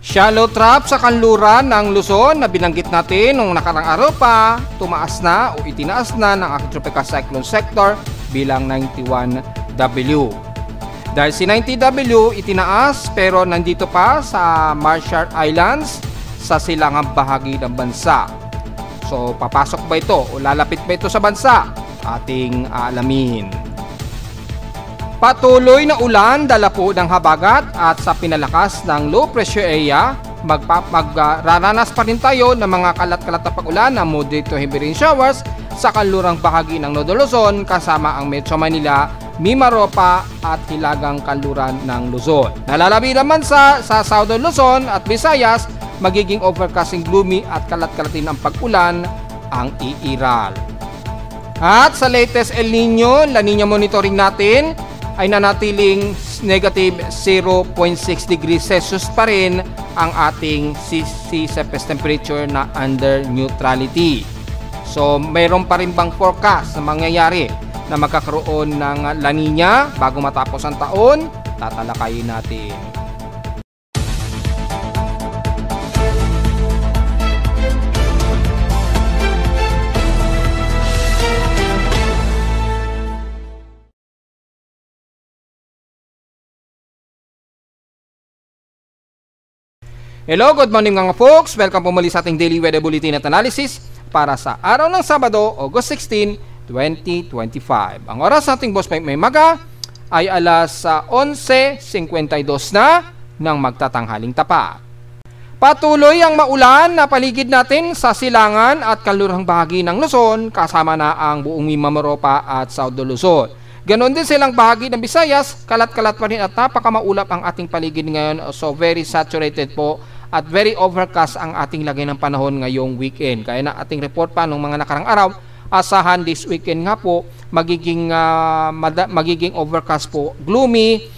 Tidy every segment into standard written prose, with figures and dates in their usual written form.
Shallow trough sa kanluran ng Luzon na binanggit natin nung nakarang araw pa, tumaas na o itinaas na ng aking tropical cyclone sector bilang 91W. Dahil si 90W itinaas pero nandito pa sa Marshall Islands sa silangang bahagi ng bansa. So papasok ba ito o lalapit ba ito sa bansa? Ating alamin. Patuloy na ulan dala po ng habagat at sa pinalakas ng low pressure area, magraranas pa rin tayo ng mga kalat-kalat na pag-ulan na moderate to heavy rain showers sa kanlurang bahagi ng Northern Luzon kasama ang Metro Manila, Mimaropa at hilagang kanluran ng Luzon. Nalalabi naman sa Southern Luzon at Visayas, magiging overcasting gloomy at kalat-kalatin ang pag-ulan ang iiral. At sa latest El Nino, La Nina monitoring natin, ay nanatiling negative 0.6 degrees Celsius pa rin ang ating sea surface temperature na under neutrality. So mayroon pa rin bang forecast na mangyayari na magkakaroon ng La Nina bago matapos ang taon? Tatalakayin natin. Hello, good morning mga folks. Welcome po muli sa ating daily weather bulletin at analysis para sa araw ng Sabado, August 16, 2025. Ang oras nating Boss Mike may maga ay alas 11:52 na ng magtatanghaling tapat. Patuloy ang maulan na paligid natin sa silangan at kanlurang bahagi ng Luzon kasama na ang buong Mimaropa at South Luzon. Ganon din silang bahagi ng Visayas, kalat-kalat pa rin at napakamaulap ang ating paligid ngayon. So very saturated po at very overcast ang ating lagay ng panahon ngayong weekend. Kaya na ating report pa nung mga nakarang araw, asahan this weekend nga po magiging overcast po, gloomy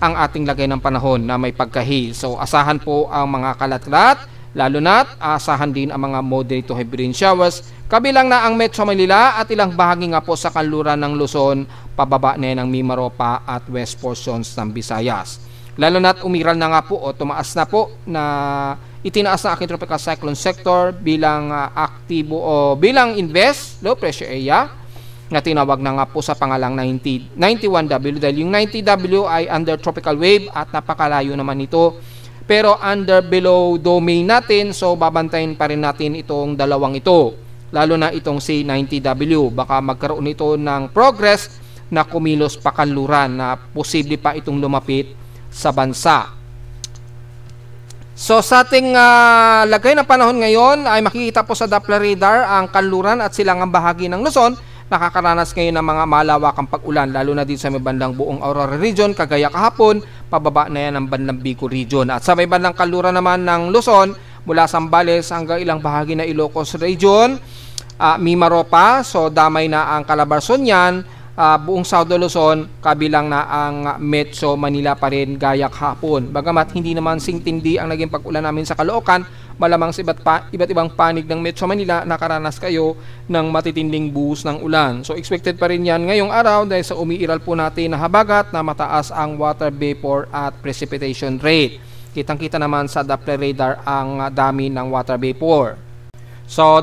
ang ating lagay ng panahon na may pagkahil. So asahan po ang mga kalat-kalat, lalo na't asahan din ang mga moderate to heavy rain showers. Kabilang na ang Metro Manila at ilang bahagi nga po sa kanluran ng Luzon, pababa na ng Mimaropa at west portions ng Visayas. Lalo na't umiral na nga po o tumaas na po na itinaas na aking tropical cyclone sector bilang aktibo o bilang invest low pressure area na tinawag na nga po sa pangalang 91W dahil yung 90W ay under tropical wave at napakalayo naman ito. Pero under below domain natin, so babantayin pa rin natin itong dalawang ito. Lalo na itong si 90W. Baka magkaroon ito ng progress na kumilos pa kanluran na posible pa itong lumapit sa bansa. So sa ating lagay ng panahon ngayon ay makikita po sa Doppler radar ang kanluran at silangang bahagi ng Luzon. Nakakaranas ngayon ng mga malawakang pag-ulan lalo na din sa may bandang buong Aurora region kagaya kahapon, pababa na yan ang bandang Bicol region. At sa may bandang kanluran naman ng Luzon mula Zambales hanggang ilang bahagi na Ilocos region, Mimaropa, so damay na ang Calabarzon yan, buong South Luzon, kabilang na ang Metro Manila pa rin gaya kahapon. Bagamat hindi naman singtindi ang naging pag-ulan namin sa Caloocan, malamang sa iba't ibang panig ng Metro Manila nakaranas kayo ng matitinding buhos ng ulan. So expected pa rin yan ngayong araw dahil sa umiiral po natin na habagat na mataas ang water vapor at precipitation rate. Kitang-kita naman sa Doppler radar ang dami ng water vapor. So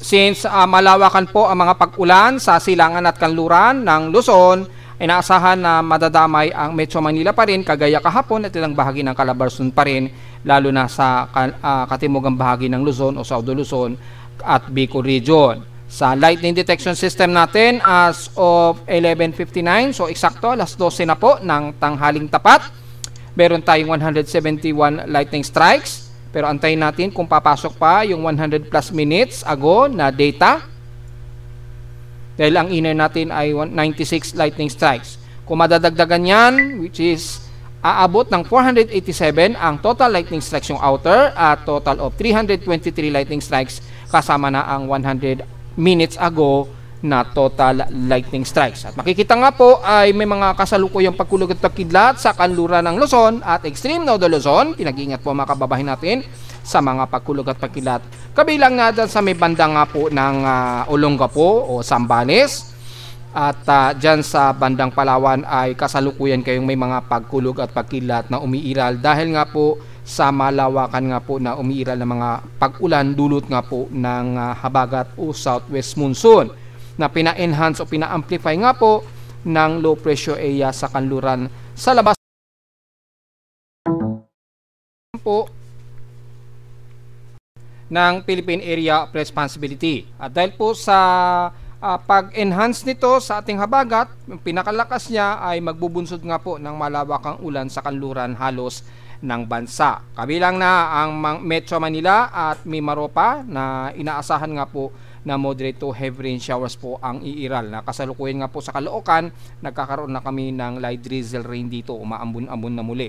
since malawakan po ang mga pag-ulan sa silangan at kanluran ng Luzon, ay naasahan na madadamay ang Metro Manila pa rin kagaya kahapon at ilang bahagi ng Calabarzon pa rin, lalo na sa katimugang bahagi ng Luzon o South Luzon at Bicol region. Sa lightning detection system natin as of 11:59, so eksakto alas 12 na po ng tanghaling tapat, meron tayong 171 lightning strikes. Pero antayin natin kung papasok pa yung 100 plus minutes ago na data. Dahil ang inner natin ay 96 lightning strikes. Kung madadagdagan yan, which is aabot ng 487 ang total lightning strikes yung outer at total of 323 lightning strikes kasama na ang 100 minutes ago na total lightning strikes. At makikita nga po ay may mga kasalukuyang pagkulog at pagkidlat sa kanluran ng Luzon at extreme Northern Luzon. Pinag-iingat po mga kababayan natin sa mga pagkulog at pagkidlat. Kabilang nga dyan sa may banda nga po ng Olongapo o Zambales. At dyan sa bandang Palawan ay kasalukuyan kayong may mga pagkulog at pagkidlat na umiiral dahil nga po sa malawakan nga po na umiiral ng mga pag-ulan dulot nga po ng habagat o southwest monsoon na pina-enhance o pina-amplify nga po ng low pressure area sa kanluran sa labas po ng Philippine Area of Responsibility. At dahil po sa pag-enhance nito sa ating habagat, yung pinakalakas niya ay magbubunsod nga po ng malawakang ulan sa kanluran halos ng bansa. Kabilang na ang Metro Manila at Mimaropa na inaasahan nga po na moderate to heavy rain showers po ang iiral. Na kasalukuyan nga po sa Caloocan, nagkakaroon na kami ng light drizzle rain dito, umaambon-ambon na muli.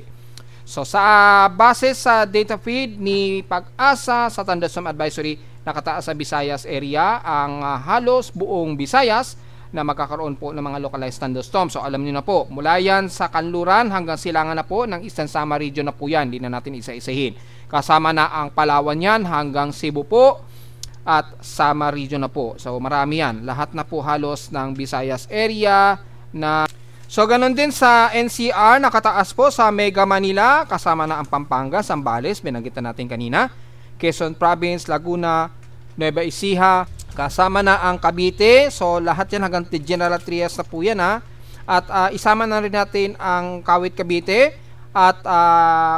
So sa base sa data feed ni Pag-asa sa Thunderstorm Advisory, nakataas sa Visayas area ang halos buong Visayas na magkakaroon po ng mga localized thunderstorms. So alam niyo na po, mula yan sa kanluran hanggang silangan na po ng Eastern Samar region na po yan, hindi na natin isa-isahin. Kasama na ang Palawan yan hanggang Cebu po at Samar region na po. So marami yan, lahat na po halos ng Visayas area na. So ganun din sa NCR, nakataas po sa Mega Manila, kasama na ang Pampanga, Zambales, binanggit natin kanina, Quezon Province, Laguna, Nueva Ecija, kasama na ang Cavite. So lahat yan hanggang General Trias na po yan ha. At isama na rin natin ang Kawit Cavite at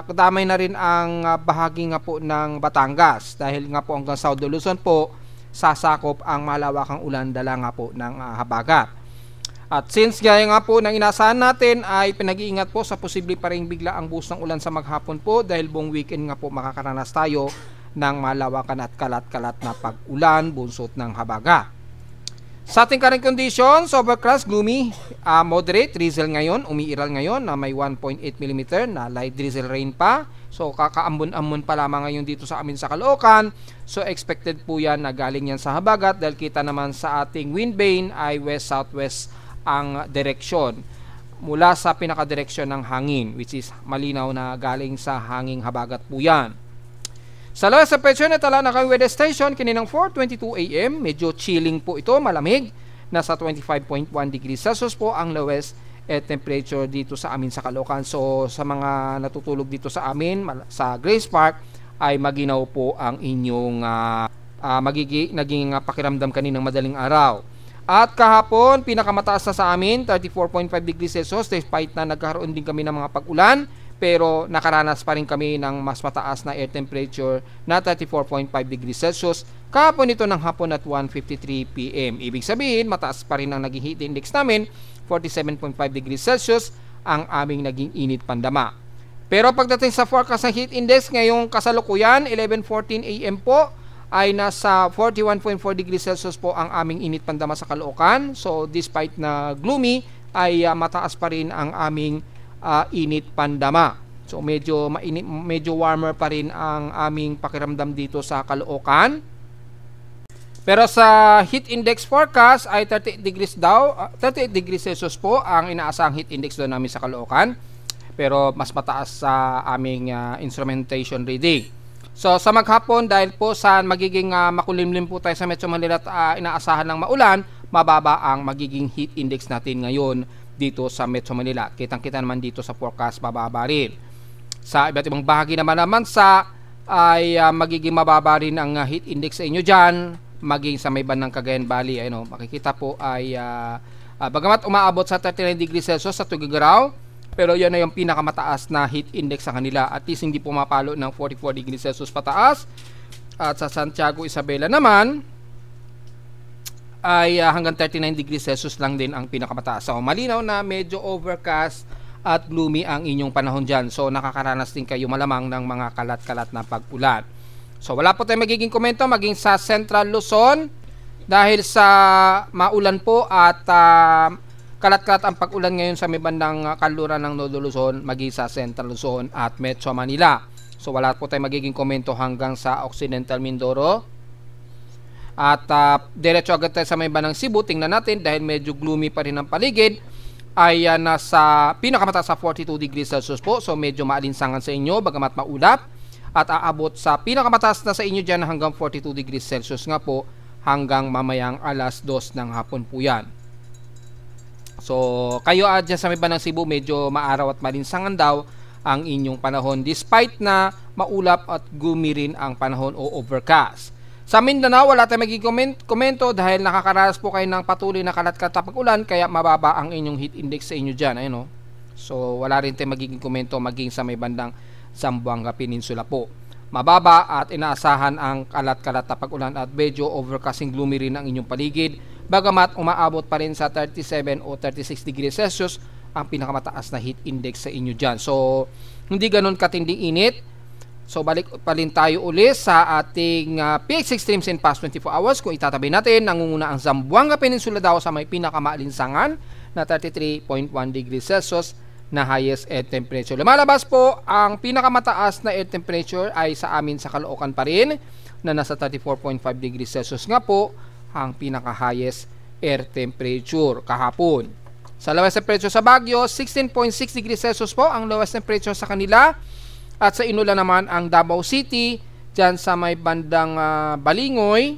kadamay na rin ang bahagi nga po ng Batangas dahil nga po hanggang South Luzon po sasakop ang malawakang ulan dala nga po ng habagat. At since gaya nga po ng inasahan natin ay pinag-iingat po sa posible pa rin bigla ang buhos ng ulan sa maghapon po dahil buong weekend nga po makakaranas tayo ng malawakan at kalat-kalat na pag-ulan bunsot ng habagat. Sa ating current conditions, overcast, gloomy, moderate, drizzle ngayon, umiiral ngayon na may 1.8 mm na light drizzle rain pa. So kakaambon-ambon pa lamang ngayon dito sa amin sa Caloocan. So expected po yan na galing yan sa habagat dahil kita naman sa ating wind vane ay west-southwest ang direksyon mula sa pinakadireksyon ng hangin, which is malinaw na galing sa hanging habagat po yan. Sa lowest temperature na tala na kami weather station kininang 4:22 AM, medyo chilling po ito, malamig, nasa 25.1 degrees Celsius po ang lowest temperature dito sa amin sa Caloocan. So sa mga natutulog dito sa amin sa Grace Park ay maginaw po ang inyong naging pakiramdam kaninang madaling araw. At kahapon, pinakamataas na sa amin, 34.5 degrees Celsius, despite na nagkaroon din kami ng mga pag-ulan, pero nakaranas pa rin kami ng mas mataas na air temperature na 34.5 degrees Celsius. Kahapon ito ng hapon at 1:53 PM. Ibig sabihin, mataas pa rin ang naging heat index namin, 47.5 degrees Celsius, ang aming naging init pandama. Pero pagdating sa forecast ng heat index, ngayong kasalukuyan, 11:14 AM po, ay nasa 41.4 degrees Celsius po ang aming init pandama sa Caloocan. So despite na gloomy ay mataas pa rin ang aming init pandama. So medyo mainit, medyo warmer pa rin ang aming pakiramdam dito sa Caloocan. Pero sa heat index forecast ay 38 degrees daw, 38 degrees Celsius po ang inaasahang heat index doon namin sa Caloocan. Pero mas mataas sa aming instrumentation reading. So sa maghapon, dahil po sa magiging makulimlim po tayo sa Metro Manila at inaasahan ng maulan, mababa ang magiging heat index natin ngayon dito sa Metro Manila. Kitang-kita naman dito sa forecast, bababa rin. Sa iba't ibang bahagi naman ng bansa ay magiging mababa rin ang heat index sa inyo dyan, maging sa may bandang Cagayan Valley. Ayun, makikita po ay bagamat umaabot sa 39 degrees Celsius sa Tuguegarao, pero yan na yung pinakamataas na heat index sa kanila. At least hindi pumapalo ng 44 degrees Celsius pataas. At sa Santiago, Isabela naman ay hanggang 39 degrees Celsius lang din ang pinakamataas. So malinaw na medyo overcast at gloomy ang inyong panahon dyan. So nakakaranas din kayo malamang ng mga kalat-kalat na pag-ulan. So wala po tayong magiging komento maging sa Central Luzon dahil sa maulan po at kalat-kalat ang pag-ulan ngayon sa may bandang kanluran ng Nodo Luzon, maging sa Central Luzon at Metro Manila. So wala po tayong magiging komento hanggang sa Occidental Mindoro. At diretso agad tayo sa may bandang Cebu. Tingnan natin dahil medyo gloomy pa rin ang paligid. Ay nasa pinakamataas sa 42 degrees Celsius po. So medyo maalinsangan sa inyo bagamat maulap. At aabot sa pinakamataas na sa inyo dyan hanggang 42 degrees Celsius nga po hanggang mamayang alas 2 ng hapon po yan. So, kayo dyan sa may bandang Cebu, medyo maaraw at malinsangan daw ang inyong panahon. Despite na maulap at gloomy rin ang panahon o overcast. Sa Mindanao, wala tayong magiging komento dahil nakakaranas po kayo ng patuloy na kalat-kalat na pag-ulan kaya mababa ang inyong heat index sa inyo dyan. Ayun, so wala rin tayong magiging komento maging sa may bandang Zamboanga Peninsula po. Mababa at inaasahan ang kalat-kalat na pag-ulan at medyo overcasting gloomy rin ang inyong paligid. Bagamat umaabot pa rin sa 37 o 36 degrees Celsius ang pinakamataas na heat index sa inyo dyan. So hindi ganun katinding init. So balik pa rin tayo uli sa ating PX extremes in past 24 hours. Kung itatabi natin, nangunguna ang Zamboanga Peninsula daw sa may pinakamaalinsangan na 33.1 degrees Celsius na highest air temperature. Lumalabas po ang pinakamataas na air temperature ay sa amin sa Caloocan pa rin na nasa 34.5 degrees Celsius nga po ang pinaka-highest air temperature kahapon. Sa lowest temperature sa Baguio, 16.6 degrees Celsius po ang lowest temperature sa kanila. At sa Inula naman ang Davao City, dyan sa may bandang Balingoy,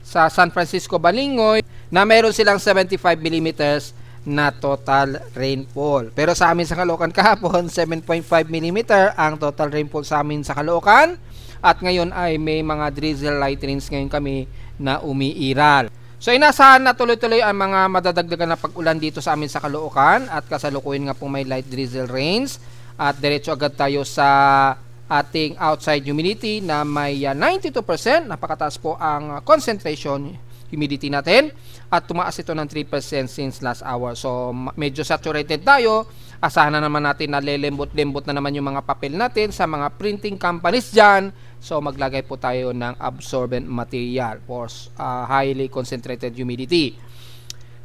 sa San Francisco Balingoy, na meron silang 75 millimeters na total rainfall. Pero sa amin sa Caloocan kahapon, 7.5 millimeter ang total rainfall sa amin sa Caloocan. At ngayon ay may mga drizzle light rains ngayon kami na umiiral. So inasahan na tuloy-tuloy ang mga madadagdagan na pag-ulan dito sa amin sa Caloocan at kasalukuyan nga po may light drizzle rains. At diretso agad tayo sa ating outside humidity na may 92%. Napakataas po ang concentration humidity natin. At tumaas ito ng 3% since last hour. So medyo saturated tayo. Asahan na naman natin na lelembot-lembot na naman yung mga papel natin sa mga printing companies dyan. So maglagay po tayo ng absorbent material for highly concentrated humidity.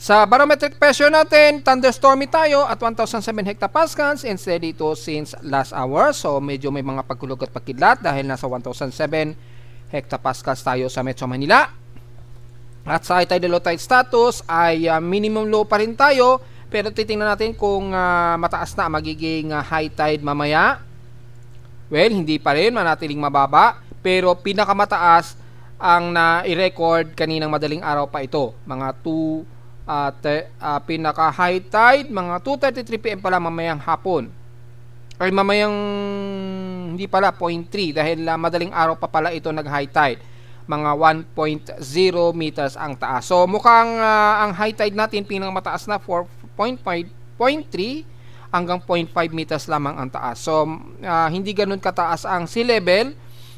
Sa barometric pressure natin, thunderstormy tayo at 1,007 hectopascals and steady ito since last hour. So medyo may mga pagkulog at pagkidlat dahil nasa 1,007 hectopascals tayo sa Metro Manila. At sa high tide low tide status ay minimum low pa rin tayo, pero titingnan natin kung mataas na magiging high tide mamaya. Well, hindi pa rin, manatiling mababa, pero pinakamataas ang na-record kaninang madaling araw pa ito, mga 2 pinaka high tide mga 2:33 PM pala mamayang hapon. Ay mamayang hindi pala 0.3 dahil madaling araw pa pala ito nag high tide. Mga 1.0 meters ang taas. So mukhang ang high tide natin pinakamataas na 4.5.3 hanggang 0.5 meters lamang ang taas. So hindi ganoon kataas ang sea level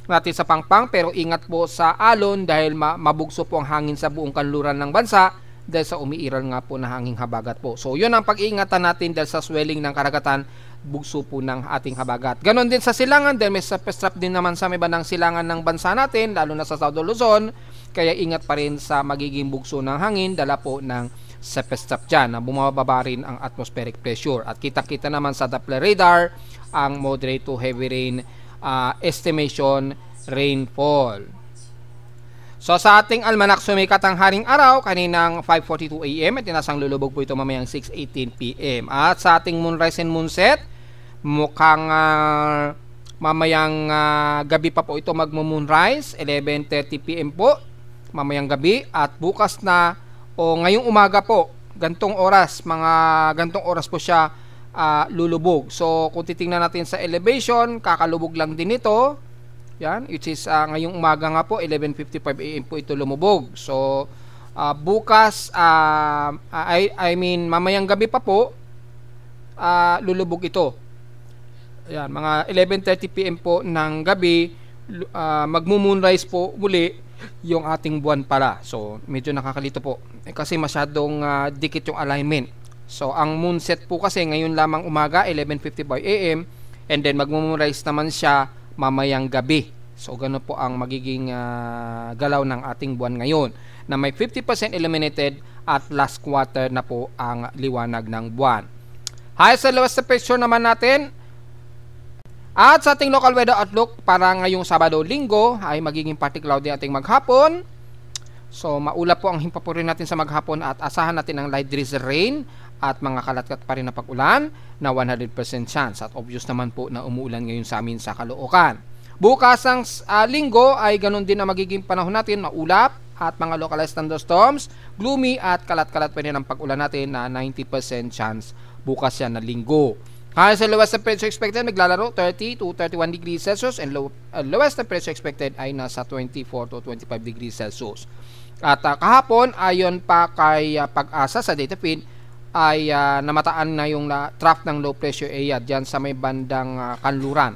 natin sa Pangpang, pero ingat po sa alon dahil mabugso po ang hangin sa buong kanluran ng bansa dahil sa umiiral nga po na hanging habagat po. So yun ang pag-iingatan natin dahil sa swelling ng karagatan, bugso po ng ating habagat. Ganon din sa silangan dahil may surface trap din naman sa may bandang silangan ng bansa natin, lalo na sa South Luzon, kaya ingat pa rin sa magiging bugso ng hangin, dala po ng surface trap dyan na bumababa rin ang atmospheric pressure. At kita-kita naman sa Doppler radar ang moderate to heavy rain estimation rainfall. So sa ating almanak, sumikat ang haring araw kaninang 5:42 AM at tinasang lulubog po ito mamayang 6:18 PM. At sa ating moonrise and moonset, mukhang mamayang gabi pa po ito magmo-moonrise, 11:30 PM po mamayang gabi, at bukas na o ngayong umaga po, gantong oras po siya lulubog. So kung titingnan natin sa elevation, kakalubog lang din ito. Yan, which is ngayong umaga nga po 11:55 AM po ito lumubog. So bukas mamayang gabi pa po lulubog ito. Yan, mga 11:30 PM po ng gabi magmo-moonrise po muli yung ating buwan pala. So medyo nakakalito po kasi masyadong dikit yung alignment. So ang moonset po kasi ngayon lamang umaga 11:55 AM and then magmo-moonrise naman siya mamayang gabi. So gano'n po ang magiging galaw ng ating buwan ngayon na may 50% illuminated at last quarter na po ang liwanag ng buwan. Highest and lowest temperature naman natin. At sa ating local weather outlook para ngayong Sabado, Linggo ay magiging partly cloudy ating maghapon. So maulap po ang himpapurin natin sa maghapon at asahan natin ang light drizzle rain at mga kalat-kat pa rin na pag-ulan na 100% chance. At obvious naman po na umuulan ngayon sa amin sa Caloocan. Bukas ang Linggo ay ganun din ang magiging panahon natin, maulap at mga localized thunderstorms, gloomy at kalat-kalat pa rin ang pag-ulan natin na 90% chance bukas yan na Linggo. Highest and lowest temperature expected maglalaro 30 to 31 degrees Celsius and lowest temperature expected ay nasa 24 to 25 degrees Celsius. At kahapon, ayon pa kay Pag-asa sa data feed, ay namataan na yung trough ng low pressure area dyan sa may bandang kanluran.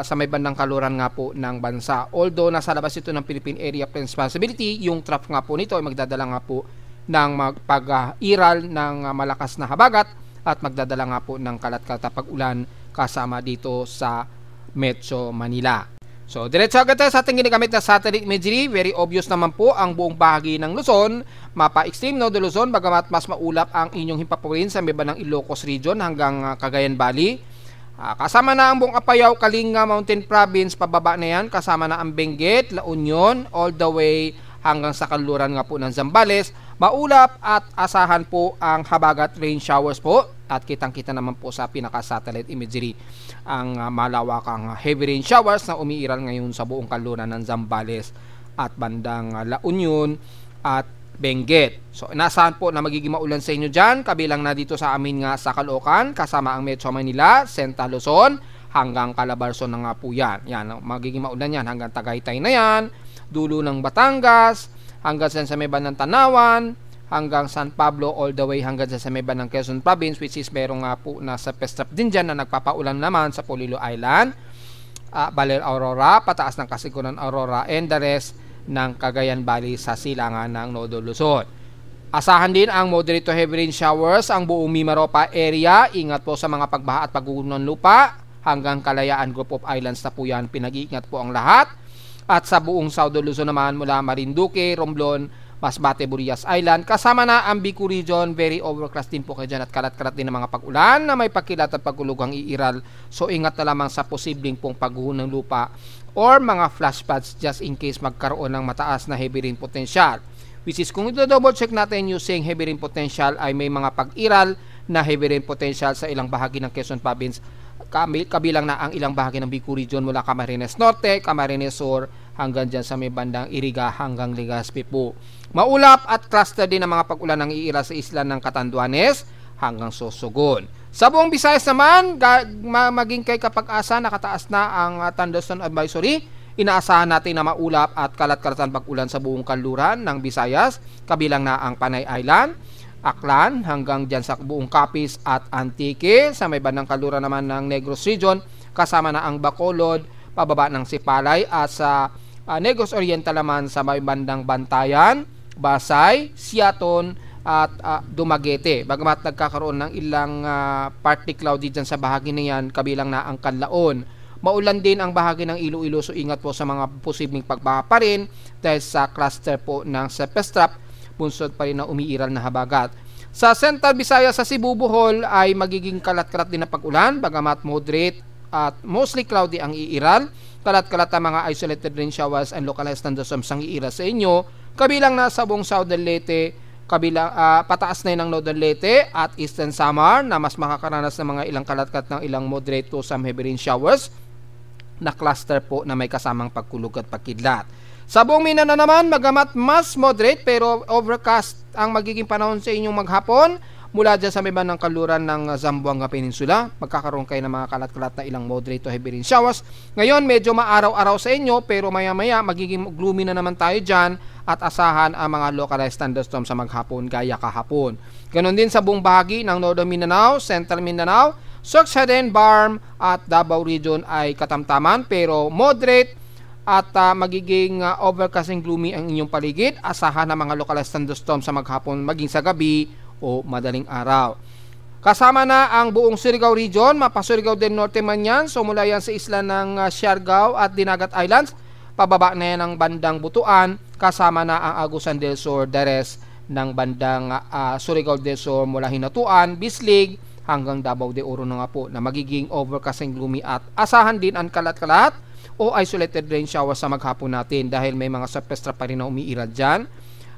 Sa may bandang kaluran nga po ng bansa. Although nasa labas ito ng Philippine Area of Responsibility, yung trough nga po nito ay magdadala nga po ng pag-iral ng malakas na habagat at magdadala nga po ng kalat-kalat pag-ulan kasama dito sa Metro Manila. So, diretso agad tayo sa ating ginagamit na satellite imagery. Very obvious naman po ang buong bahagi ng Luzon. Mapa Extreme Node Luzon, bagamat mas maulap ang inyong himpapurin sa may bandang Ilocos Region hanggang Cagayan Valley. Kasama na ang buong Apayao, Kalinga Mountain Province, pababa na yan. Kasama na ang Benguet, La Union, all the way hanggang sa kanluran nga po ng Zambales. Maulap at asahan po ang habagat rain showers po. At kitang-kita naman po sa pinaka-satellite imagery ang malawakang heavy rain showers na umiiral ngayon sa buong kanluran ng Zambales at bandang La Union at Benguet. So, inaasahan po na magiging maulan sa inyo dyan, kabilang na dito sa amin nga sa Caloocan, kasama ang Metro Manila, Central Luzon, hanggang Calabarzon na nga po yan. Yan, magiging maulan yan hanggang Tagaytay na yan, dulo ng Batangas, hanggang sa may bandang Tanawan, hanggang San Pablo, all the way hanggang sa may bandang Quezon Province, which is meron nga po nasa Pestrap din dyan na nagpapaulan naman sa Polillo Island, Baler Aurora, pataas ng Kasiguran Aurora, and the rest ng Cagayan Valley sa silangan ng Nodo Luzon. Asahan din ang moderate to heavy rain showers ang buong Mimaropa area. Ingat po sa mga pagbaha at paggugunan ng lupa hanggang Kalayaan Group of Islands na po yan. Pinag-iingat po ang lahat. At sa buong South Luzon naman mula Marinduque, Romblon, Masbate, Burias Island. Kasama na ang Bicol Region. Very overcast din po kayo dyan at kalat-kalat din ng mga pag-ulan na may pakilat at pagkulugang iiral. So ingat na lamang sa posibleng pong pagguho ng lupa or mga flash floods just in case magkaroon ng mataas na heavy rain potential. Which is kung ito-double check natin using heavy rain potential ay may mga pag-iral na heavy rain potential sa ilang bahagi ng Quezon Province. Kabilang na ang ilang bahagi ng Bicol Region mula Camarines Norte, Camarines Sur hanggang dyan sa may bandang Iriga hanggang Legazpi po. Maulap at cluster din ang mga pag-ulan ng iiral sa isla ng Catanduanes hanggang Sorsogon. Sa buong Visayas naman, maging kay Kapag-asa, nakataas na ang thunderstorm advisory. Inaasahan natin na maulap at kalat-kalatan pag-ulan sa buong kanluran ng Visayas, kabilang na ang Panay Island, Aklan, hanggang dyan sa buong Capiz at Antique. Sa may bandang kanluran naman ng Negros Region, kasama na ang Bacolod, pababa ng Sipalay, at sa Negros Oriental naman sa may bandang Bantayan, Basay, Siaton, at Dumaguete. Bagamat nagkakaroon ng ilang partly cloudy dyan sa bahagi na yan, kabilang na ang Canlaon. Maulan din ang bahagi ng Iloilo, so ingat po sa mga posibleng pagbaha pa rin dahil sa cluster po ng Sepestrap, bunsod pa rin na umiiral na habagat. Sa Central Visayas sa Cebu, Bohol ay magiging kalat-kalat din na pag-ulan, bagamat moderate at mostly cloudy ang iiral. Kalat-kalat ang mga isolated rain showers and localized thunderstorms ang iiral sa inyo, kabilang na sa buong Southern Leyte, kabilang pataas na yun ng Northern Leyte at Eastern Samar na mas makakaranas ng mga ilang kalat-kalat ng ilang moderate to some heavy rain showers na cluster po na may kasamang pagkulog at pagkidlat. Sa buong Mindanao naman, magamat mas moderate pero overcast ang magiging panahon sa inyong maghapon mula dyan sa may bandang kanluran ng Zamboanga Peninsula. Magkakaroon kayo ng mga kalat-kalat na ilang moderate to heavy rain showers. Ngayon, medyo maaraw-araw sa inyo pero maya-maya magiging gloomy na naman tayo dyan at asahan ang mga localized thunderstorms sa maghapon gaya kahapon. Ganon din sa buong bahagi ng Northern Mindanao, Central Mindanao, Sorsogon, Barm at Davao Region ay katamtaman pero moderate at magiging overcast and gloomy ang inyong paligid. Asahan ang mga localized thunderstorms sa maghapon maging sa gabi o madaling araw. Kasama na ang buong Surigao Region, Mapa Surigao del Norte man yan. So mula yan sa isla ng Siargao at Dinagat Islands, pababa na yan ang bandang Butuan, kasama na ang Agusan del Sur, the rest ng bandang Surigao del Sur mula Hinatuan, Bislig, hanggang Davao de Oro na nga po na magiging overcast and gloomy at asahan din ang kalat-kalat o isolated rain shower sa maghapon natin dahil may mga surface trap pa rin na umiiral dyan.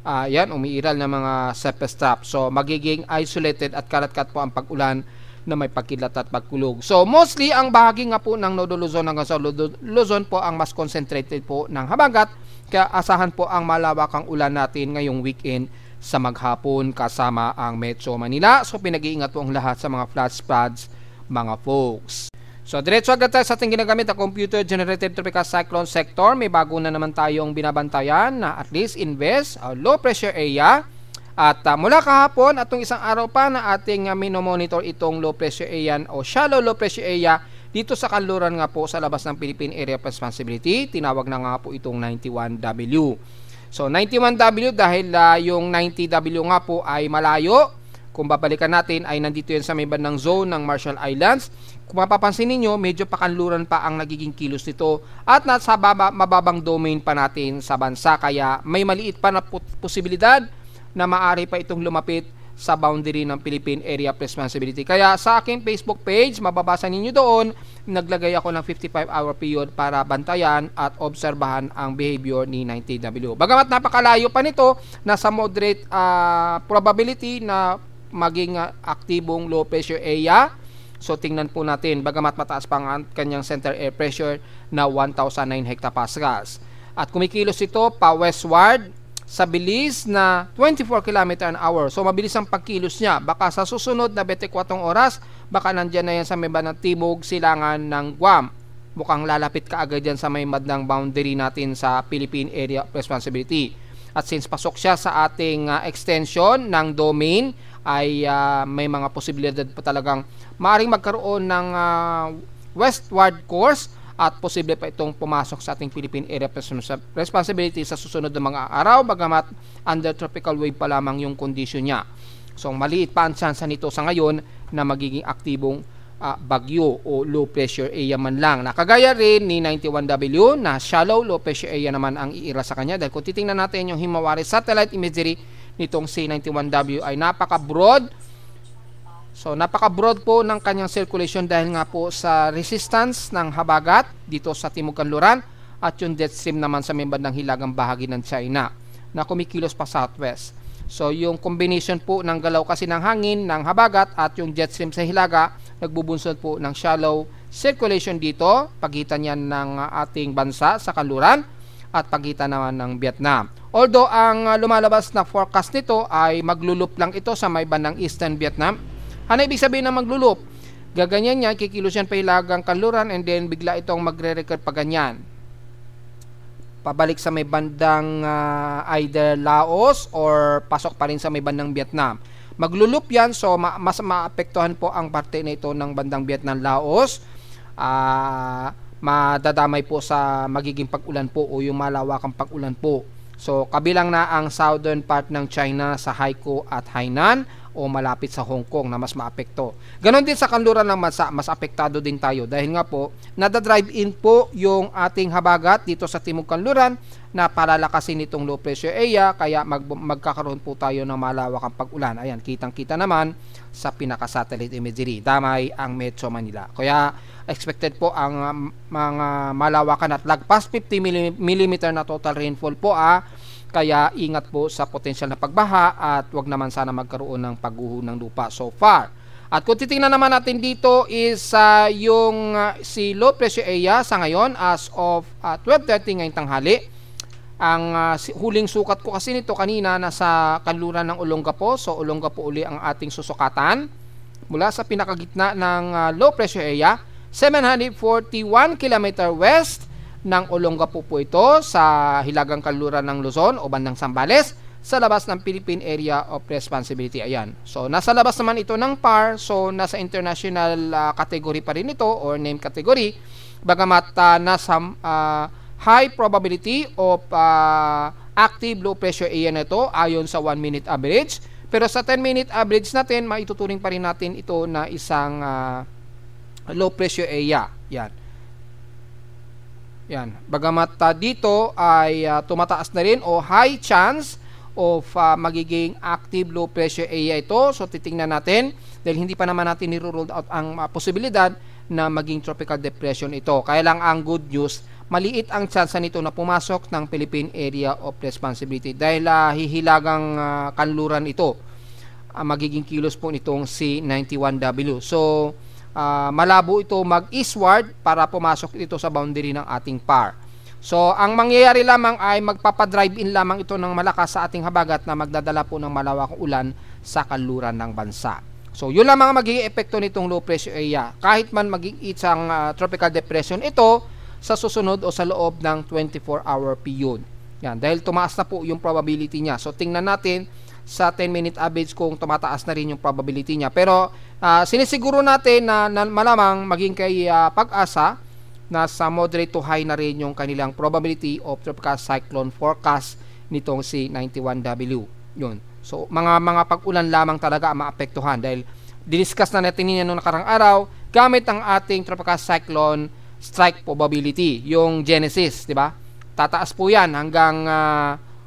Yan, umiiral na mga surface trap. So magiging isolated at kalat-kalat po ang pag-ulan na may pagkilat at pagkulog. So mostly ang bahagi nga po ng Nodo Luzon hanggang sa Luzon po ang mas concentrated po ng habagat. Kaya asahan po ang malawakang ulan natin ngayong weekend sa maghapon kasama ang Metro Manila. So pinag-iingat po ang lahat sa mga flash floods, mga folks. So diretso agad tayo sa ating ginagamit na computer generated tropical cyclone sector. May bago na naman tayong binabantayan na at least invest low pressure area. At mula kahapon at itong isang araw pa na ating minomonitor itong low pressure area o shallow low pressure area dito sa kanluran nga po sa labas ng Philippine Area of Responsibility. Tinawag na nga po itong 91W. So 91W dahil yung 90W nga po ay malayo. Kung babalikan natin ay nandito yan sa may bandang zone ng Marshall Islands. Kung mapapansin ninyo, medyo pakanluran pa ang nagiging kilos nito at nasa mababang domain pa natin sa bansa. Kaya may maliit pa na posibilidad na maaari pa itong lumapit sa boundary ng Philippine Area of Responsibility. Kaya sa aking Facebook page, mababasa ninyo doon, naglagay ako ng 55-hour period para bantayan at obserbahan ang behavior ni 90W. Bagamat napakalayo pa nito, nasa moderate probability na maging aktibong low pressure area. So tingnan po natin, bagamat mataas pa ang kanyang center air pressure na 1,009 hectopascals. At kumikilos ito pa westward sa bilis na 24 km an hour. So mabilis ang pagkilos niya. Baka sa susunod na 24 oras, baka nandyan na yan sa may bandang timog silangan ng Guam. Mukhang lalapit ka agad yan sa may bandang boundary natin sa Philippine Area of Responsibility. At since pasok siya sa ating extension ng domain, ay may mga posibilidad pa talagang maaaring magkaroon ng westward course at posible pa itong pumasok sa ating Philippine Area of Responsibility sa susunod na mga araw, bagamat under tropical wave pa lamang yung condition niya. So maliit pa ang chance nito sa ngayon na magiging aktibong bagyo o low pressure area man lang. Nakagaya rin ni 91W na shallow low pressure area naman ang iira sa kanya, dahil kung titingnan natin yung Himawari satellite imagery nitong C91W ay napaka-broad. So napaka-broad po ng kanyang circulation dahil nga po sa resistance ng habagat dito sa Timog Kanluran at yung jet stream naman sa may bandang hilagang bahagi ng China na kumikilos pa southwest. So yung combination po ng galaw kasi ng hangin, ng habagat at yung jet stream sa hilaga nagbubunsod po ng shallow circulation dito, pagitan yan ng ating bansa sa Kanluran at pagitan naman ng Vietnam. Although ang lumalabas na forecast nito ay maglulup lang ito sa may bandang eastern Vietnam. Ano ibig sabihin na maglulup? Gaganyan yan, kikilos yan pa hilagang Kanluran and then bigla itong magre-record pa ganyan. Pabalik sa may bandang either Laos or pasok pa rin sa may bandang Vietnam. Maglulup yan, so mas maapektuhan po ang parte na ito ng bandang Vietnam, Laos. Madadamay po sa magiging pag-ulan po o yung malawakang pag-ulan po. So kabilang na ang southern part ng China sa Haikou at Hainan o malapit sa Hong Kong na mas maapekto. Ganon din sa kanluran ng bansa, mas apektado din tayo dahil nga po nada-drive in po yung ating habagat dito sa Timog Kanluran na palalakasin itong low pressure area, kaya magkakaroon po tayo ng malawakang pag-ulan. Ayan, kitang-kita naman sa pinaka-satellite imagery. Damay ang Metro Manila. Kaya expected po ang mga malawakan at lagpas 50 mm na total rainfall po kaya ingat po sa potensyal na pagbaha at wag naman sana magkaroon ng pagguho ng lupa so far. At kung titingnan naman natin dito is yung si low pressure area sa ngayon as of 12:30 ngayong tanghali. Ang huling sukat ko kasi nito kanina nasa kanluran ng Olongapo. So Olongapo uli ang ating susukatan. Mula sa pinakagitna ng low pressure area, 741 km west ng Olongapo po ito sa hilagang kanluran ng Luzon o bandang Zambales sa labas ng Philippine Area of Responsibility. Ayan. So nasa labas naman ito ng PAR, so nasa international category pa rin ito or name category, bagamat nasa high probability of active low pressure area na ito ayon sa 1 minute average. Pero sa 10 minute average natin, maituturing pa rin natin ito na isang low pressure area. Yan. Bagamat dito ay tumataas na rin o high chance of magiging active low pressure area ito. So titingnan natin dahil hindi pa naman natin niro-rule out ang posibilidad na maging tropical depression ito. Kaya lang ang good news, maliit ang chance nito na pumasok ng Philippine Area of Responsibility dahil hihilagang kanluran ito. Magiging kilos po nitong C91W. So malabo ito mag-eastward para pumasok ito sa boundary ng ating PAR. So, ang mangyayari lamang ay magpapadrive-in lamang ito ng malakas sa ating habagat na magdadala po ng malawakang ulan sa kanluran ng bansa. So, yun lamang ang magiging epekto nitong low pressure area. Kahit man maging isang tropical depression ito sa susunod o sa loob ng 24-hour period. Yan, dahil tumaas na po yung probability niya. So, tingnan natin sa 10-minute average kung tumataas na rin yung probability niya. Pero, sinisiguro natin na malamang maging kay Pag-asa na sa moderate to high na rin yung kanilang probability of tropical cyclone forecast nitong si 91W. Yun. So, mga pag-ulan lamang talaga ang maapektuhan dahil diniscuss na natin niya noong nakarang araw gamit ang ating tropical cyclone strike probability, yung Genesis, di ba? Tataas po yan hanggang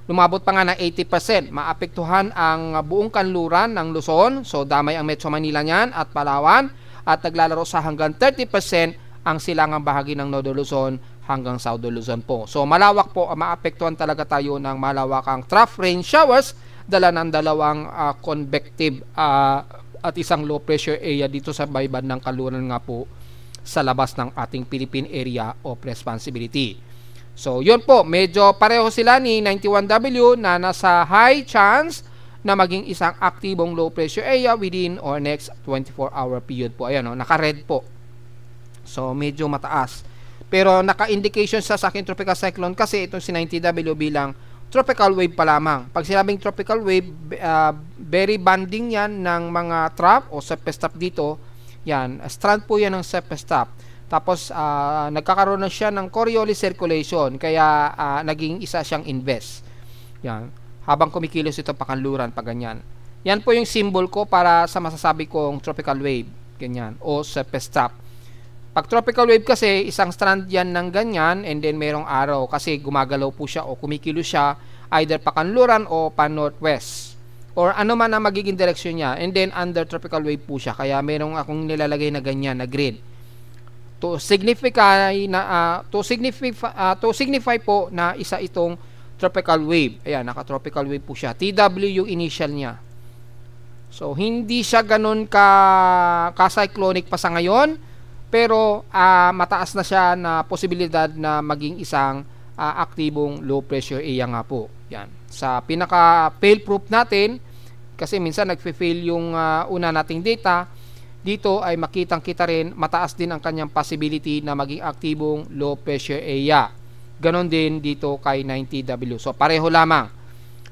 lumabot pa nga ng 80%. Maapektuhan ang buong kanluran ng Luzon. So, damay ang Metro Manila niyan at Palawan at naglalaro sa hanggang 30% ang silangang bahagi ng Northern Luzon hanggang Southern Luzon po. So, malawak po, maapektuhan talaga tayo ng malawakang trough rain showers dala ng dalawang convective at isang low pressure area dito sa baybad ng kanluran nga po sa labas ng ating Philippine Area of Responsibility. So, yun po, medyo pareho sila ni 91W na nasa high chance na maging isang aktibong low pressure area within or next 24-hour period po. Ayan, naka-red po. So, medyo mataas. Pero naka-indication sa aking tropical cyclone kasi itong si 90W bilang tropical wave pa lamang. Pag sinabing tropical wave, very banding yan ng mga trough o surface trough dito. Yan, strand po yan ng surface trough. Tapos, nagkakaroon na siya ng Coriolis circulation. Kaya, naging isa siyang inverse. Yan. Habang kumikilos ito pakanluran, pa ganyan. Yan po yung symbol ko para sa masasabi kong tropical wave. Ganyan. O surface trough. Pag tropical wave kasi, isang strand yan ng ganyan and then merong araw kasi gumagalaw po siya o kumikilos siya either pakanluran o pan-northwest or ano man ang magiging direksyon niya and then under tropical wave po siya kaya merong akong nilalagay na ganyan na grid to signify po na isa itong tropical wave. Ayan, naka-tropical wave po siya. TW yung initial niya. So, hindi siya ganun ka-cyclonic pa sa ngayon. Pero mataas na siya na posibilidad na maging isang aktibong low pressure area nga po. Yan. Sa pinaka fail proof natin kasi minsan nagfe-fail yung una nating data, dito ay makitang-kita rin mataas din ang kanyang possibility na maging aktibong low pressure area. Ganon din dito kay 90W. So pareho lamang.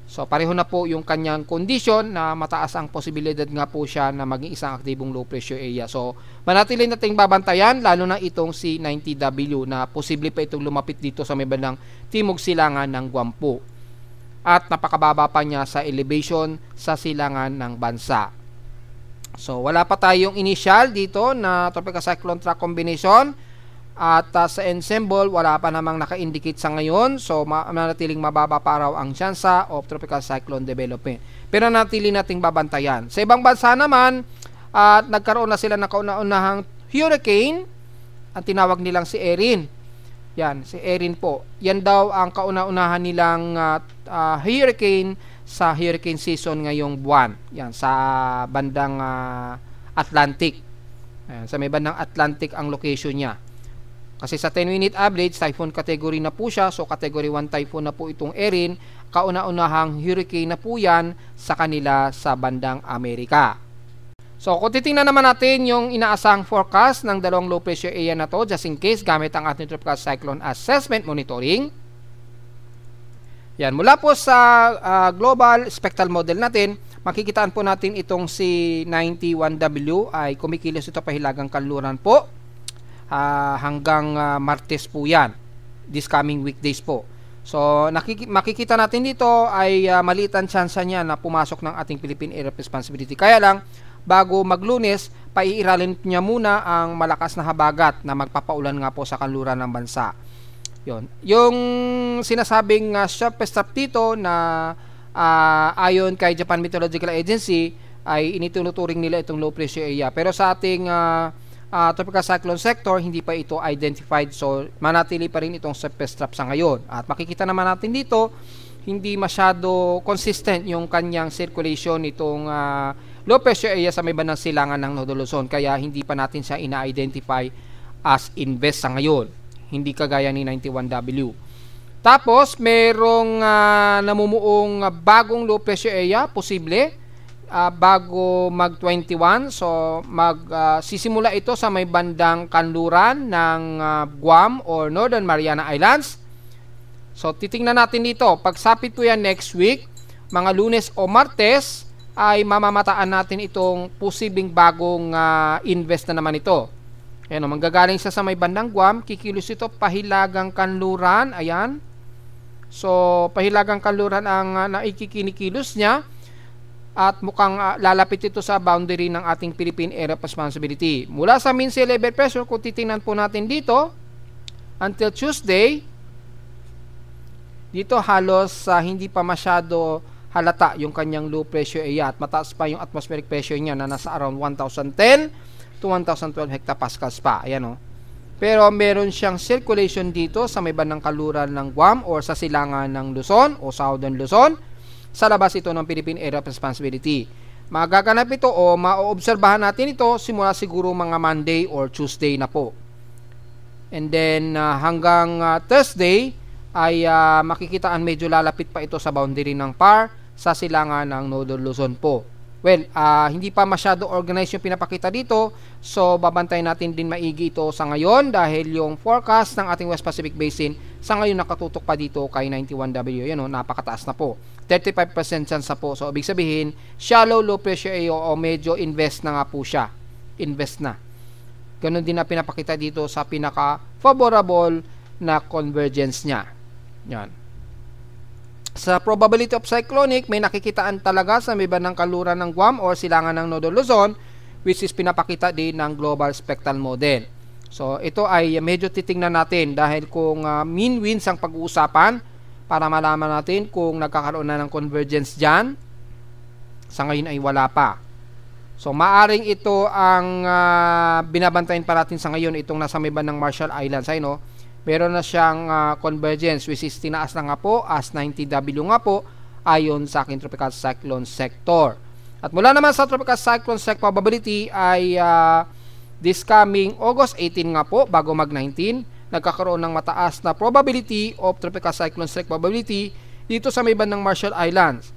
So, pareho na po yung kanyang condition na mataas ang posibilidad nga po siya na maging isang aktibong low pressure area. So, manatili nating babantayan, lalo na itong si 90W na posible pa itong lumapit dito sa may bandang timog silangan ng Guampo. At napakababa pa niya sa elevation sa silangan ng bansa. So, wala pa tayong initial dito na tropical cyclone track combination. At sa ensemble, wala pa namang naka-indicate sa ngayon. So, manatiling mababa pa raw ang tsansa of tropical cyclone development. Pero natili nating babantayan. Sa ibang bansa naman, nagkaroon na sila ng kauna-unahang hurricane. Ang tinawag nilang si Erin. Yan, si Erin po. Yan daw ang kauna-unahan nilang hurricane sa hurricane season ngayong buwan. Yan, sa bandang Atlantic. Ayan, sa may bandang Atlantic ang location niya. Kasi sa 10-minute average, typhoon category na po siya. So, category 1 typhoon na po itong Erin. Kauna-unahang hurricane na po yan sa kanila sa bandang Amerika. So, kung titingnan naman natin yung inaasahang forecast ng dalawang low pressure area na to, just in case, gamit ang ating tropical cyclone assessment monitoring. Yan, mula po sa global spectral model natin, makikitaan po natin itong si 91W ay kumikilos ito pahilagang kanluran po. Hanggang Martes po yan, this coming weekdays po. So, makikita natin dito ay maliit ang tsansa niya na pumasok ng ating Philippine Area of Responsibility. Kaya lang, bago mag-Lunes, paiiralin niya muna ang malakas na habagat na magpapaulan nga po sa kanluran ng bansa. Yun. Yung sinasabing surface trough dito na ayon kay Japan Meteorological Agency ay inituturing nila itong low pressure area. Pero sa ating tropical cyclone sector, hindi pa ito identified. So, manatili pa rin itong surface trough sa ngayon. At makikita naman natin dito, hindi masyado consistent yung kanyang circulation itong low pressure area sa may bandang silangan ng Northern Luzon. Kaya hindi pa natin siya ina-identify as inverse sa ngayon. Hindi kagaya ni 91W. Tapos, merong namumuong bagong low pressure area, posible, bago mag-21. So, sisimula ito sa may bandang kanluran ng Guam or Northern Mariana Islands. So, titingnan natin dito. Pagsapit po yan next week, mga Lunes o Martes, ay mamamataan natin itong posibleng bagong invest na naman ito. Ayan, manggagaling sa may bandang Guam, kikilos ito pahilagang kanluran. Ayan. So, pahilagang kanluran ang naikikinikilos niya at mukhang lalapit ito sa boundary ng ating Philippine Area of Responsibility. Mula sa mean sea level pressure, kung titingnan po natin dito, until Tuesday, dito halos hindi pa masyado halata yung kanyang low pressure area at mataas pa yung atmospheric pressure niya na nasa around 1010 to 1012 hectopascals pa. Ayan o. Pero meron siyang circulation dito sa may bandang kaluran ng Guam or sa silangan ng Luzon o Southern Luzon. Sa labas ito ng Philippine Area of Responsibility. Magaganap ito o maoobserbahan natin ito simula siguro mga Monday or Tuesday na po. And then hanggang Thursday ay makikitaan medyo lalapit pa ito sa boundary ng PAR sa silangan ng Northern Luzon po. Well, hindi pa masyado organized yung pinapakita dito. So, babantayan natin din maigi ito sa ngayon dahil yung forecast ng ating West Pacific Basin sa ngayon nakatutok pa dito kay 91W. Yan o, napakataas na po. 35% chance na po. So, ibig sabihin, shallow low pressure area o medyo invest na nga po siya. Invest na. Ganon din na pinapakita dito sa pinaka-favorable na convergence niya. Yan. Sa probability of cyclonic, may nakikitaan talaga sa may bandang kaluran ng Guam or silangan ng Northern Luzon, which is pinapakita din ng Global Spectral Model. So, ito ay medyo titingnan natin dahil kung mean winds ang pag-uusapan para malaman natin kung nagkakaroon na ng convergence dyan, sa ngayon ay wala pa. So, maaring ito ang binabantayan pa natin sa ngayon, itong nasa may bandang Marshall Islands. Ay, no? Meron na siyang convergence which is tinaas na nga po as 90W nga po ayon sa aking tropical cyclone sector. At mula naman sa tropical cyclone sector probability ay this coming August 18 nga po bago mag-19 nagkakaroon ng mataas na probability of tropical cyclone sector probability dito sa may bandang Marshall Islands.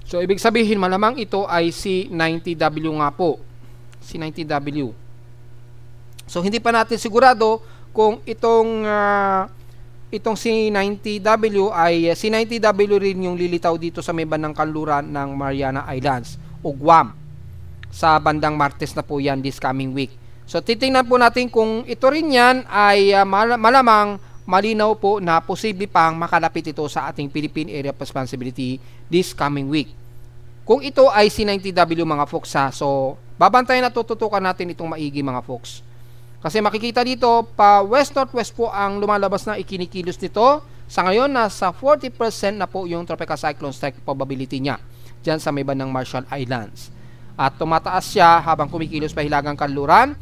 So ibig sabihin malamang ito ay si 90W nga po. Si 90W. So hindi pa natin sigurado kung itong si 90W ay si 90W rin yung lilitaw dito sa may bandang kanluran ng Mariana Islands o Guam sa bandang Martes na po yan this coming week. So titingnan po natin kung ito rin yan ay malamang malinaw po na posible pang makalapit ito sa ating Philippine Area of Responsibility this coming week. Kung ito ay si 90W mga folks ha, so babantayan at tututukan natin itong maigi mga folks. Kasi makikita dito, pa west-northwest po ang lumalabas na ikinikilos nito. Sa ngayon, nasa 40% na po yung tropical cyclone strike probability niya dyan sa may bandang Marshall Islands. At tumataas siya habang kumikilos pa hilagang kanluran,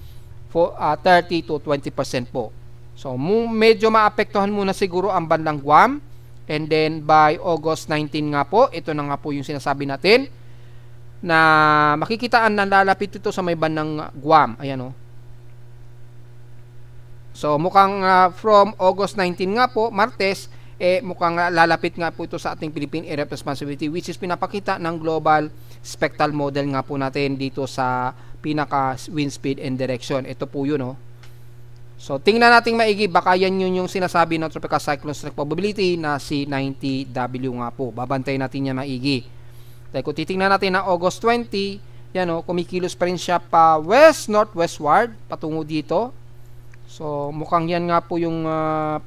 30 to 20% po. So, medyo maapektuhan muna siguro ang bandang Guam. And then, by August 19 nga po, ito na nga po yung sinasabi natin, na makikitaan na lalapit ito sa may bandang Guam. Ayan o. So, mukhang from August 19 nga po, Martes, mukhang lalapit nga po ito sa ating Philippine Area of Responsibility which is pinapakita ng Global Spectral Model nga po natin dito sa pinaka wind speed and direction. Ito po yun, oh. So, tingnan natin maigi, baka yan yun yung sinasabi ng Tropical Cyclone Strike Probability na si 90W nga po. Babantayin natin yan maigi. Dahil kung titingnan natin na August 20, yan o, kumikilos pa rin siya pa west-northwestward, patungo dito. So, mukhang yan nga po yung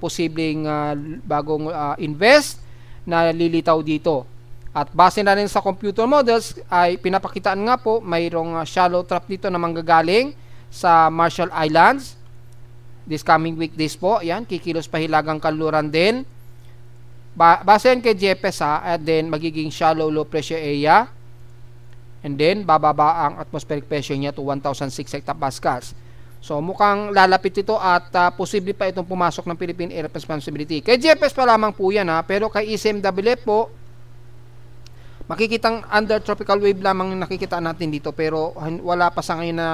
posibleng bagong invest na lilitaw dito. At base na rin sa computer models, ay pinapakitaan nga po, mayroong shallow trap dito na manggagaling sa Marshall Islands. This coming weekdays po, yan, kikilos pa hilagang kanluran din. Base yan kay GPS at then magiging shallow low pressure area. And then, bababa ang atmospheric pressure niya to 1,006 hectopascals. So, mukhang lalapit ito at posible pa itong pumasok ng Philippine Area of Responsibility. Kay GPS pa lamang po yan pero kay ECMWF po, makikitang under tropical wave lamang nakikita natin dito pero wala pa sa ngayon na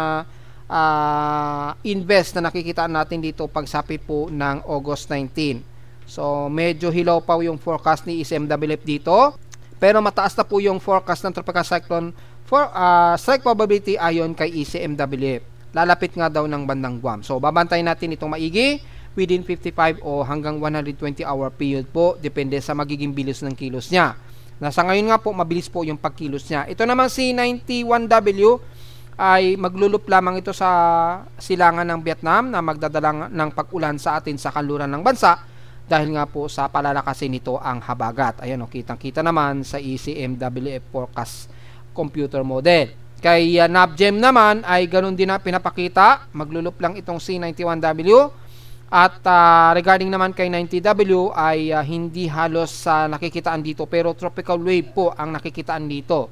invest na nakikita natin dito pagsapit po ng August 19. So medyo hilaw pa yung forecast ni ECMWF dito. Pero mataas na po yung forecast ng tropical cyclone for strike probability ayon kay ECMWF. Lalapit nga daw ng bandang Guam. So babantayan natin itong maigi within 55 o hanggang 120 hour period po, depende sa magiging bilis ng kilos niya. Nasa ngayon nga po, mabilis po yung pagkilos niya. Ito naman si 91W ay maglulup lamang ito sa silangan ng Vietnam na magdadala ng pag-ulan sa atin sa kanluran ng bansa dahil nga po sa palalakasin nito ang habagat. Ayan o, kitang-kita naman sa ECMWF forecast computer model. Kay NAVGEM naman ay ganun din na pinapakita. Maglulup lang itong C91W. At regarding naman kay 90W ay hindi halos nakikitaan dito pero tropical wave po ang nakikitaan dito,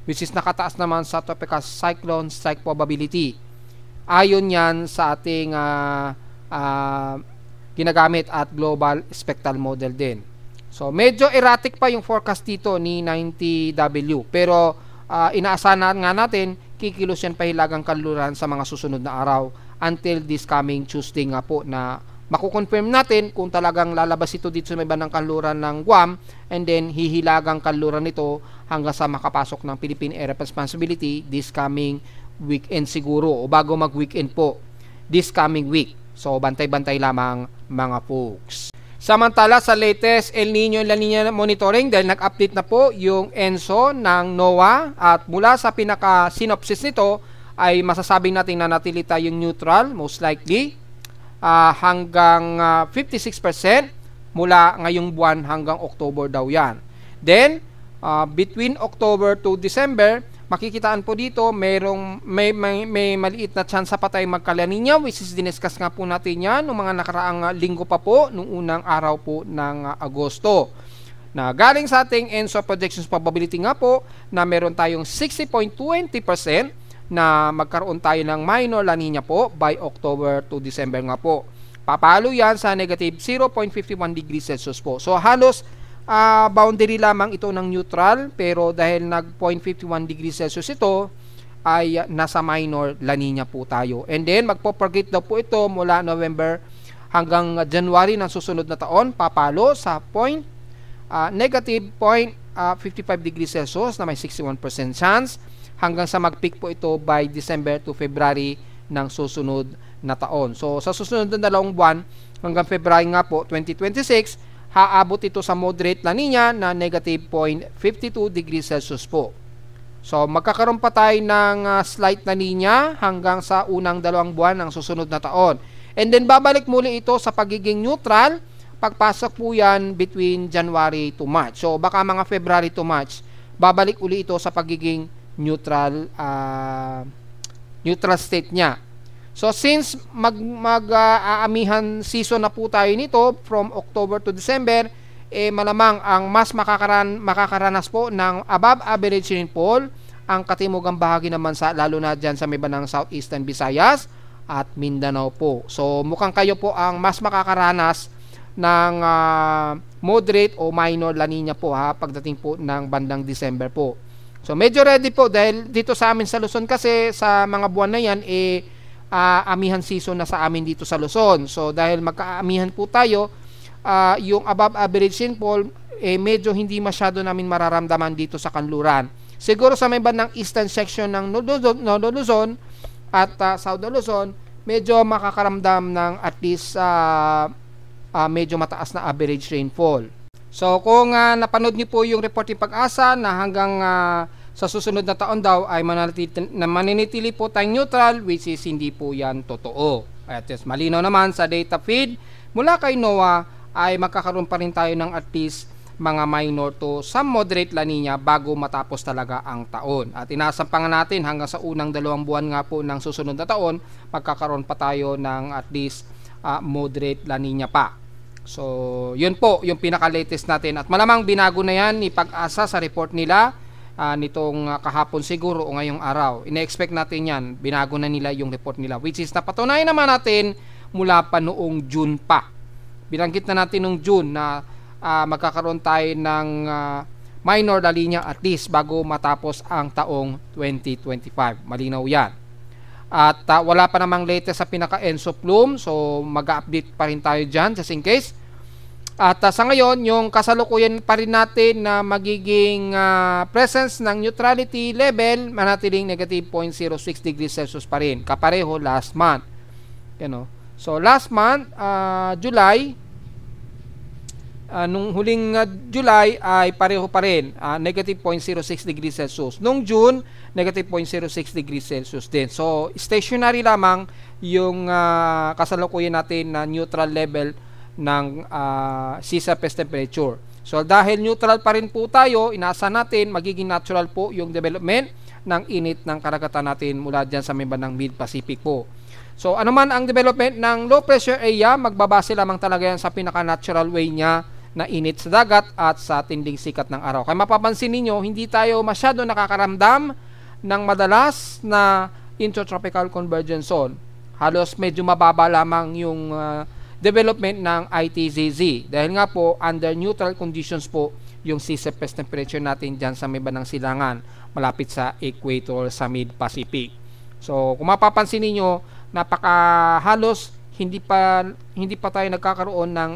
which is nakataas naman sa tropical cyclone strike probability. Ayon yan sa ating ginagamit at global spectral model din. So medyo erratic pa yung forecast dito ni 90W pero inaasahan nga natin kikilos yan pahilagang kanluran sa mga susunod na araw until this coming Tuesday nga po na makukonfirm natin kung talagang lalabas ito dito sa may bandang kanluran ng Guam and then hihilagang kanluran nito hanggang sa makapasok ng Philippine Area of Responsibility this coming weekend siguro o bago mag-weekend po this coming week. So bantay-bantay lamang mga folks. Samantala sa latest El Nino La Nina monitoring dahil nag-update na po yung ENSO ng NOAA at mula sa pinaka-synopsis nito ay masasabing natin na natili tayong neutral most likely hanggang 56% mula ngayong buwan hanggang October daw yan. Then between October to December makikitaan po dito may maliit na chance pa tayong magka-La Nina, which is diniscuss nga po natin yan nung mga nakaraang linggo pa po nung unang araw po ng Agosto na galing sa ating ENSO projections probability nga po na meron tayong 60.20% na magkaroon tayo ng minor La Nina po by October to December nga po. Papalo yan sa negative 0.51 degrees Celsius po. So halos boundary lamang ito ng neutral pero dahil nag 0.51 degrees Celsius ito ay nasa minor La Nina po tayo. And then magpo-propagate daw po ito mula November hanggang January ng susunod na taon, papalo sa negative 0.55 degrees Celsius na may 61% chance hanggang sa mag-peak po ito by December to February ng susunod na taon. So sa susunod na 2 buwan hanggang February nga po 2026, haabot ito sa moderate La Nina na negative 0.52 degrees Celsius po. So magkakaroon pa tayo ng slight La Nina hanggang sa unang 2 buwan ng susunod na taon. And then babalik muli ito sa pagiging neutral pagpasok po yan between January to March. So baka mga February to March babalik uli ito sa pagiging neutral state niya. So since mag-aamihan season na po tayo nito from October to December, malamang ang mas makakaranas po ng above average rainfall ang katimugang bahagi ng bansa, lalo na dyan sa may bandang Southeastern Visayas at Mindanao po. So mukhang kayo po ang mas makakaranas ng moderate o minor La Nina po pagdating po ng bandang December po. So medyo ready po dahil dito sa amin sa Luzon kasi sa mga buwan na yan amihan season na sa amin dito sa Luzon. So dahil magkaamihan po tayo, yung above average rainfall medyo hindi masyado namin mararamdaman dito sa kanluran. Siguro sa may bandang eastern section ng Northern Luzon at South Luzon, medyo makakaramdam ng at least medyo mataas na average rainfall. So kung napanood niyo po yung report ng Pag-asa na hanggang sa susunod na taon daw ay maninitili po tayong neutral, which is hindi po yan totoo. At yes, malinaw naman sa data feed mula kay NOAA ay magkakaroon pa rin tayo ng at least mga minor to some moderate La Nina bago matapos talaga ang taon. At inasampang natin hanggang sa unang 2 buwan nga po ng susunod na taon, magkakaroon pa tayo ng at least moderate La Nina pa. So yun po yung pinaka-latest natin at malamang binago na yan ni Pag-asa sa report nila nitong kahapon siguro o ngayong araw. Ine-expect natin yan, binago na nila yung report nila, which is napatunayan naman natin mula pa noong June pa. Binanggit na natin noong June na magkakaroon tayo ng minor La Nina at least bago matapos ang taong 2025. Malinaw yan. At wala pa namang latest sa pinaka-ENSO plume, so mag-update pa rin tayo dyan just in case. At sa ngayon, yung kasalukuyan pa rin natin na magiging presence ng neutrality level, manatiling negative 0.06 degrees Celsius pa rin. Kapareho last month. So last month, July, nung huling July ay pareho pa rin, negative 0.06 degrees Celsius. Nung June, negative 0.06 degrees Celsius din. So stationary lamang yung kasalukuyan natin na neutral level ng sea surface temperature. So dahil neutral pa rin po tayo, inaasahan natin magiging natural po yung development ng init ng karagatan natin mula dyan sa may bandang Mid-Pacific po. So ano man ang development ng low pressure area, magbabase lamang talaga yan sa pinaka-natural way niya na init sa dagat at sa tinding sikat ng araw. Kaya mapapansin niyo, hindi tayo masyado nakakaramdam ng madalas na intertropical convergence zone. Halos medyo mababa lamang yung development ng ITZZ dahil nga po under neutral conditions po yung sea surface temperature natin dyan sa may bandang silangan malapit sa equator sa Mid-Pacific. So kung mapapansin niyo, halos hindi pa tayo nagkakaroon ng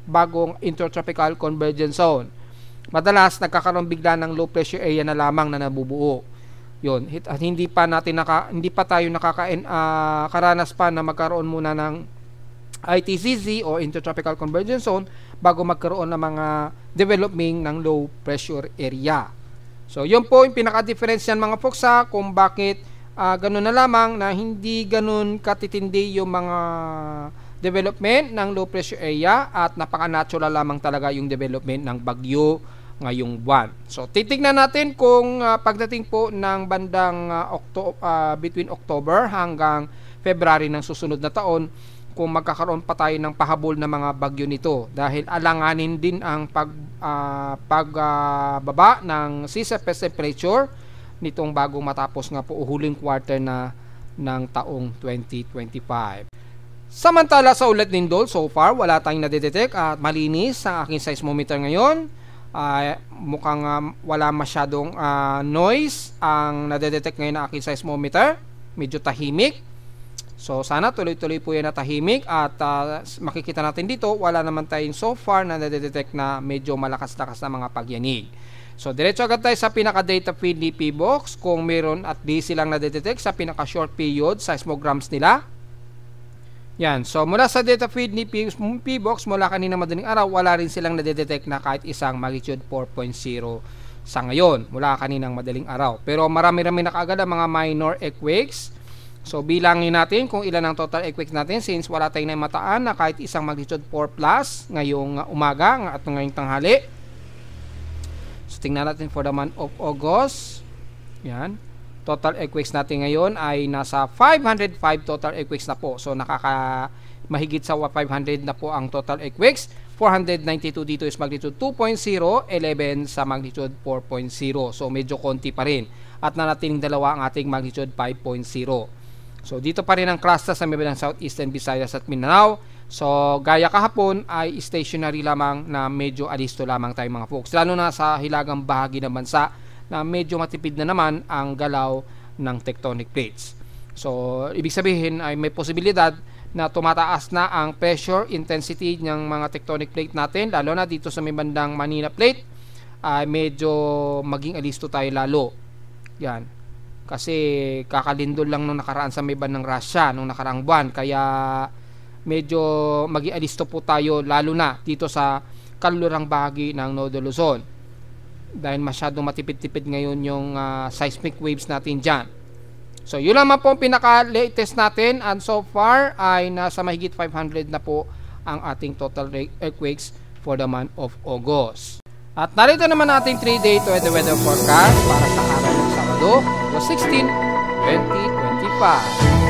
bagong intertropical convergence zone. Madalas nagkakaroon bigla ng low pressure area na lamang na nabubuo. Yun, at hindi pa tayo nakakaranas pa na magkaroon muna ng ITCZ o Intertropical Convergence Zone bago magkaroon ng mga developing ng low pressure area. So yun po yung pinaka-difference yan mga folks kung bakit ganun na lamang na hindi ganun katitindi yung mga development ng low pressure area at napaka-natural lamang talaga yung development ng bagyo ngayong buwan. So titignan natin kung pagdating po ng bandang between October hanggang February ng susunod na taon, kung magkakaroon pa tayo ng pahabol na mga bagyo nito dahil alanganin din ang pagbaba ng sea surface temperature nitong bagong matapos nga po huling quarter na ng taong 2025. Samantala sa ulat lindol, so far wala tayong nadedetect at malinis ang aking seismometer ngayon. Mukhang wala masyadong noise ang nadedetect ngayon ng aking seismometer, medyo tahimik. So sana tuloy-tuloy po yan na tahimik at makikita natin dito wala naman tayong so far na nadedetect na medyo malakas-lakas na mga pagyanig. So diretso agad tayo sa pinaka-data feed ni PBOX kung meron at di silang nadedetect sa pinaka-short period seismograms nila. Yan, so mula sa data feed ni PBOX mula kanina madaling araw wala rin silang nadedetect na kahit isang magnitude 4.0 sa ngayon mula kaninang madaling araw. Pero marami-rami na kaagad ang mga minor earthquakes. So bilangin natin kung ilan ang total earthquakes natin since wala tayong naimataan na kahit isang magnitude 4 plus ngayong umaga at ngayong tanghali. So tingnan natin for the month of August. Yan. Total earthquakes natin ngayon ay nasa 505 total earthquakes na po. So mahigit sa 500 na po ang total earthquakes. 492 dito is magnitude 2.0, 11 sa magnitude 4.0. So medyo konti pa rin. At nanatiling dalawa ang ating magnitude 5.0. So dito pa rin ang cluster sa may ng Southeastern Visayas at Mindanao. So gaya kahapon ay stationary lamang na medyo alisto lamang tayo mga folks. Lalo na sa hilagang bahagi ng bansa na medyo matipid na naman ang galaw ng tectonic plates. So ibig sabihin ay may posibilidad na tumataas na ang pressure intensity ng mga tectonic plate natin, lalo na dito sa may bandang Manila Plate ay medyo maging alisto tayo lalo. Yan. Kasi kakalindol lang nung nakaraan sa may bandang Russia nung nakaraang buwan, kaya medyo mag-ialisto po tayo lalo na dito sa kalurang bahagi ng Nodo Luzon dahil masyadong matipid-tipid ngayon yung seismic waves natin dyan. So yun naman po ang pinaka-latest natin and so far ay nasa mahigit 500 na po ang ating total earthquakes for the month of August. At narito naman ating 3-day weather forecast para sa araw ng Sabado, August 16, 2025.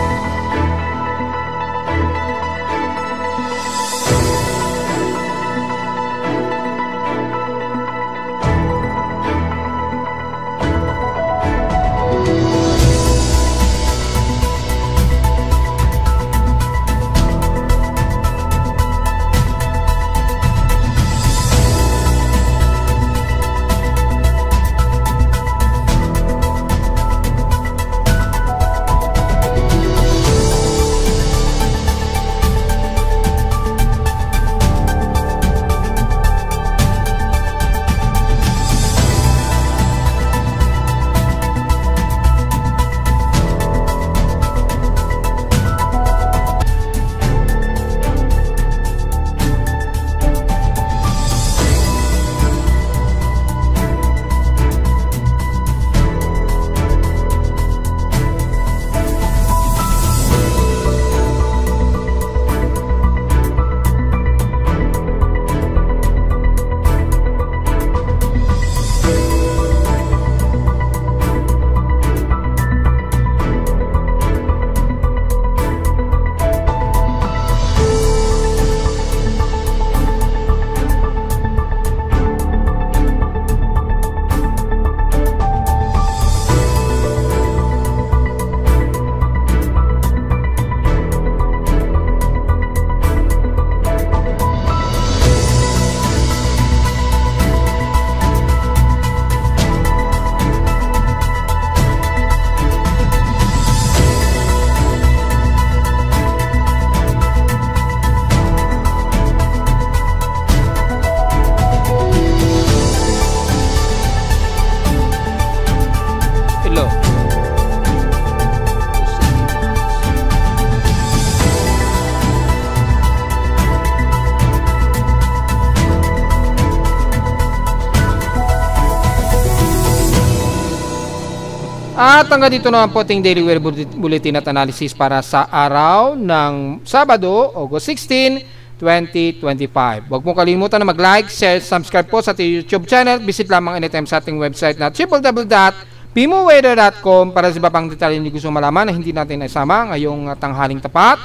At hanggang dito naman po ating Daily Weather Bulletin at Analysis para sa araw ng Sabado, August 16, 2025. Huwag mong kalimutan na mag-like, share, subscribe po sa ating YouTube channel. Visit lamang anytime sa ating website na www.pimoweather.com para sa iba pang detalye nyo gusto malaman na hindi natin naisama ngayong tanghaling tapat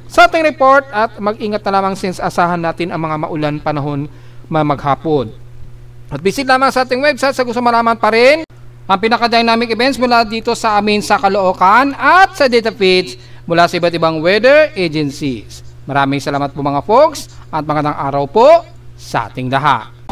sa ating report, at mag-ingat na lamang since asahan natin ang mga maulan panahon maghapon. At visit lamang sa ating website sa gusto malaman pa rin ang pinaka-dynamic events mula dito sa amin sa Caloocan at sa data feeds mula sa iba't ibang weather agencies. Maraming salamat po mga folks at magandang araw po sa ating lahat.